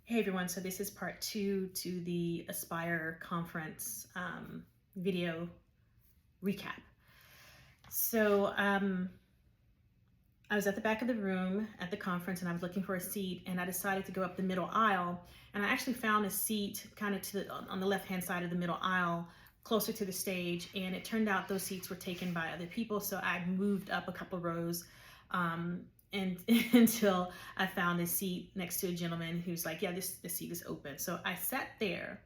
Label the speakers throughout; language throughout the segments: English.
Speaker 1: Hey everyone, so this is part two to the Aspire conference video recap. So I was at the back of the room at the conference and I was looking for a seat, and I decided to go up the middle aisle, and I actually found a seat kind of on the left-hand side of the middle aisle closer to the stage, and it turned out those seats were taken by other people, so I moved up a couple rows and until I found a seat next to a gentleman who's like, yeah, this seat is open. So I sat there,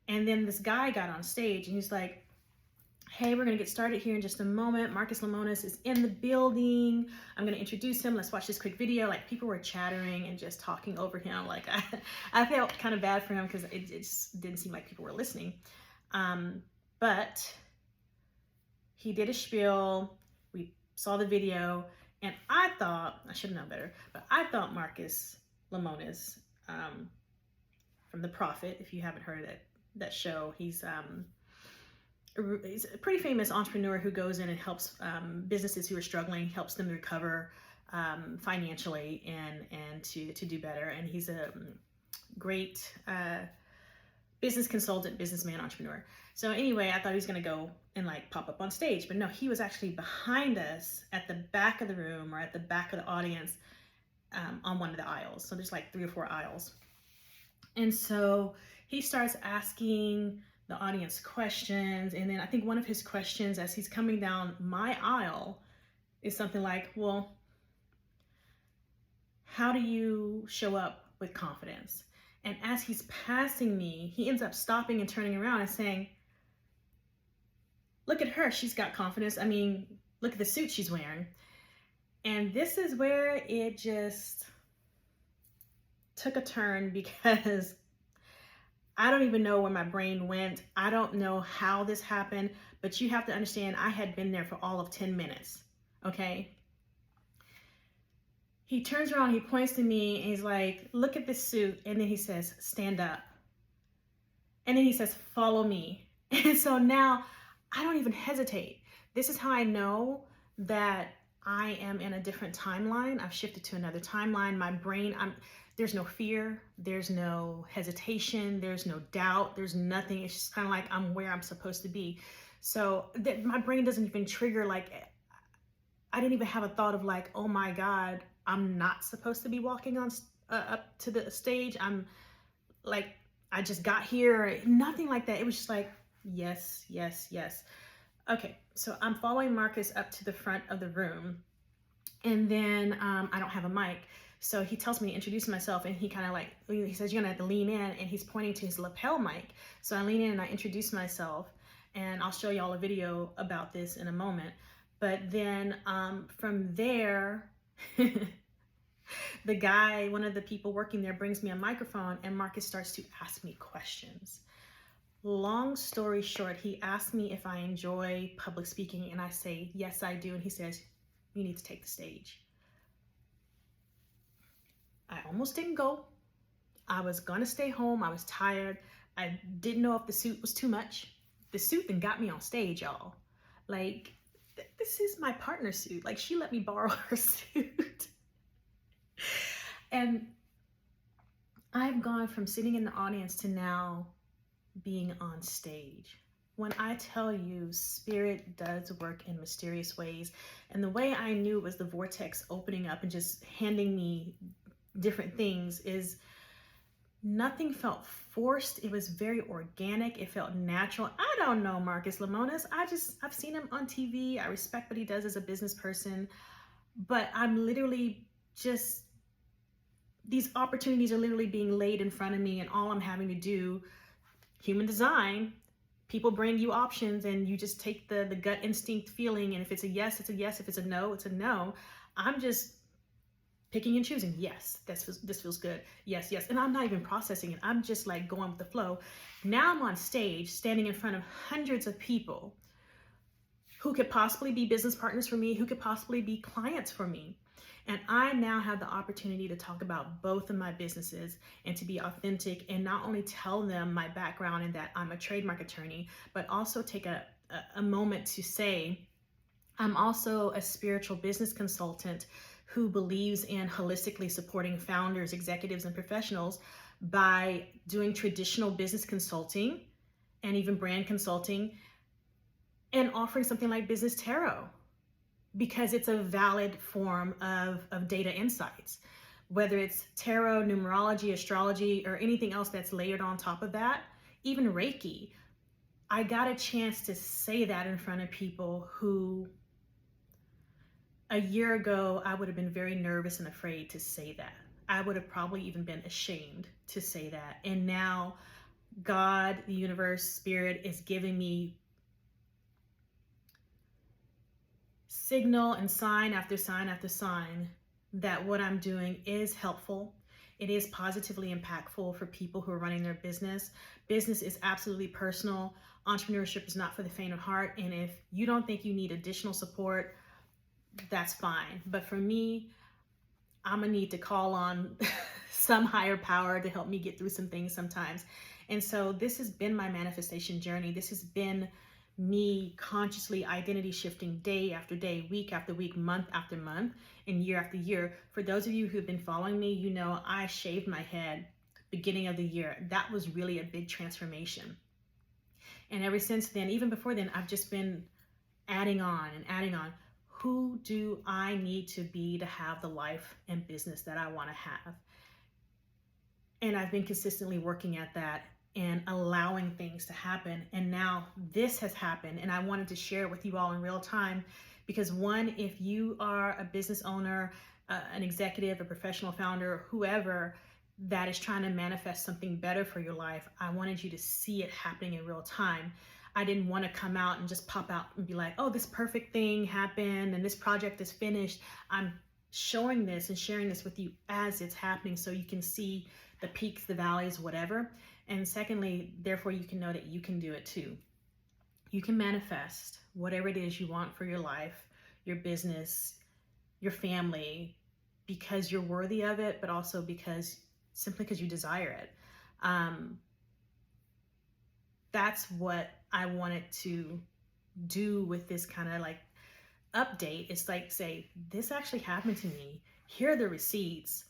Speaker 1: and then this guy got on stage and he's like, hey, we're gonna get started here in just a moment. Marcus Lemonis is in the building. I'm gonna introduce him. Let's watch this quick video. Like, people were chattering and just talking over him. Like, I felt kind of bad for him because it just didn't seem like people were listening. But he did a spiel. We saw the video. And I thought, I should have known better, but I thought Marcus Lemonis from The Prophet, if you haven't heard that show, he's a pretty famous entrepreneur who goes in and helps businesses who are struggling, helps them recover financially and to do better. And he's a great business consultant, businessman, entrepreneur. So anyway, I thought he was gonna go and like pop up on stage, but no, he was actually behind us at the back of the room or at the back of the audience on one of the aisles. So there's like 3 or 4 aisles. And so he starts asking the audience questions. And then I think one of his questions as he's coming down my aisle is something like, well, how do you show up with confidence? And as he's passing me, he ends up stopping and turning around and saying, look at her, she's got confidence. I mean, look at the suit she's wearing. And this is where it just took a turn, because I don't even know where my brain went. I don't know how this happened, but you have to understand, I had been there for all of 10 minutes, okay? He turns around, he points to me, and he's like, look at this suit. And then he says, stand up. And then he says, follow me. And so now I don't even hesitate. This is how I know that I am in a different timeline. I've shifted to another timeline. My brain, there's no fear, there's no hesitation, there's no doubt, there's nothing. It's just kind of like I'm where I'm supposed to be. So that my brain doesn't even trigger, like, I didn't even have a thought of like, oh my God, I'm not supposed to be walking on up to the stage. I'm like, I just got here. Nothing like that. It was just like, yes, yes, yes. Okay, so I'm following Marcus up to the front of the room, and then I don't have a mic. So he tells me to introduce myself, and he kind of like, he says, you're gonna have to lean in, and he's pointing to his lapel mic. So I lean in and I introduce myself, and I'll show y'all a video about this in a moment. But then from there, the guy, one of the people working there, brings me a microphone, and Marcus starts to ask me questions. Long story short, he asked me if I enjoy public speaking, and I say, yes, I do. And he says, you need to take the stage. I almost didn't go. I was gonna stay home. I was tired. I didn't know if the suit was too much. The suit then got me on stage, y'all. Like, this is my partner's suit. Like, she let me borrow her suit. And I've gone from sitting in the audience to now being on stage. When I tell you, spirit does work in mysterious ways. And the way I knew it was the vortex opening up and just handing me different things is nothing felt forced. It was very organic. It felt natural. I don't know Marcus Lemonis. I've seen him on TV. I respect what he does as a business person, but I'm literally just, these opportunities are literally being laid in front of me, and all I'm having to do, human design, people bring you options and you just take the gut instinct feeling, and if it's a yes, it's a yes. If it's a no, it's a no. I'm just picking and choosing. Yes, this feels good. Yes, yes. And I'm not even processing it. I'm just like going with the flow. Now I'm on stage standing in front of hundreds of people who could possibly be business partners for me, who could possibly be clients for me. And I now have the opportunity to talk about both of my businesses and to be authentic, and not only tell them my background and that I'm a trademark attorney, but also take a moment to say, I'm also a spiritual business consultant who believes in holistically supporting founders, executives, and professionals by doing traditional business consulting and even brand consulting, and offering something like Business Tarot, because it's a valid form of data insights. Whether it's tarot, numerology, astrology, or anything else that's layered on top of that, even Reiki. I got a chance to say that in front of people who a year ago, I would have been very nervous and afraid to say that. I would have probably even been ashamed to say that. And now God, the universe, spirit is giving me signal and sign after sign after sign that what I'm doing is helpful. It is positively impactful for people who are running their business. Business is absolutely personal. Entrepreneurship is not for the faint of heart. And if you don't think you need additional support, that's fine. But for me, I'm gonna need to call on some higher power to help me get through some things sometimes. And so this has been my manifestation journey. This has been me consciously identity shifting day after day, week after week, month after month, and year after year. For those of you who've been following me, you know I shaved my head beginning of the year. That was really a big transformation. And ever since then, even before then, I've just been adding on and adding on. Who do I need to be to have the life and business that I want to have? And I've been consistently working at that and allowing things to happen. And now this has happened, and I wanted to share it with you all in real time, because one, if you are a business owner, an executive, a professional founder, whoever that is trying to manifest something better for your life, I wanted you to see it happening in real time. I didn't want to come out and just pop out and be like, oh, this perfect thing happened and this project is finished. I'm showing this and sharing this with you as it's happening, so you can see the peaks, the valleys, whatever. And secondly, therefore, you can know that you can do it too. You can manifest whatever it is you want for your life, your business, your family, because you're worthy of it, but also simply because you desire it. That's what I wanted to do with this kind of like update. It's like, say, this actually happened to me. Here are the receipts.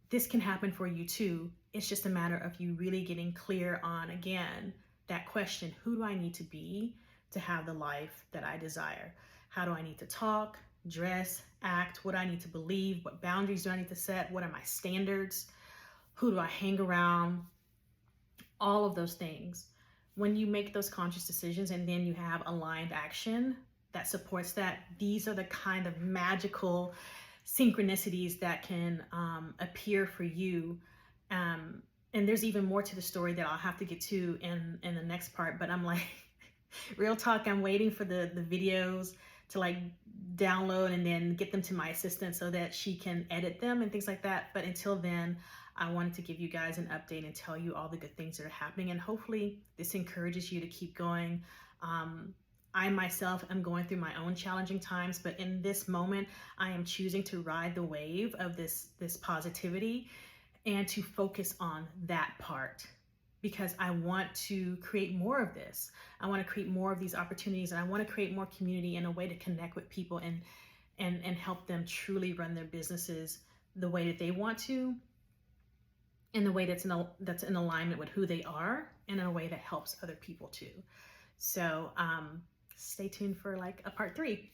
Speaker 1: This can happen for you too. It's just a matter of you really getting clear on, again, that question: who do I need to be to have the life that I desire? How do I need to talk, dress, act? What do I need to believe? What boundaries do I need to set? What are my standards? Who do I hang around? All of those things. When you make those conscious decisions and then you have aligned action that supports that, these are the kind of magical synchronicities that can appear for you. And there's even more to the story that I'll have to get to in the next part. But I'm like, real talk, I'm waiting for the videos to like download and then get them to my assistant so that she can edit them and things like that. But until then, I wanted to give you guys an update and tell you all the good things that are happening. And hopefully this encourages you to keep going. I myself am going through my own challenging times, but in this moment, I am choosing to ride the wave of this positivity and to focus on that part, because I want to create more of this. I want to create more of these opportunities, and I want to create more community and a way to connect with people and help them truly run their businesses the way that they want to, in the way that's in alignment with who they are, and in a way that helps other people too. So stay tuned for like a part 3.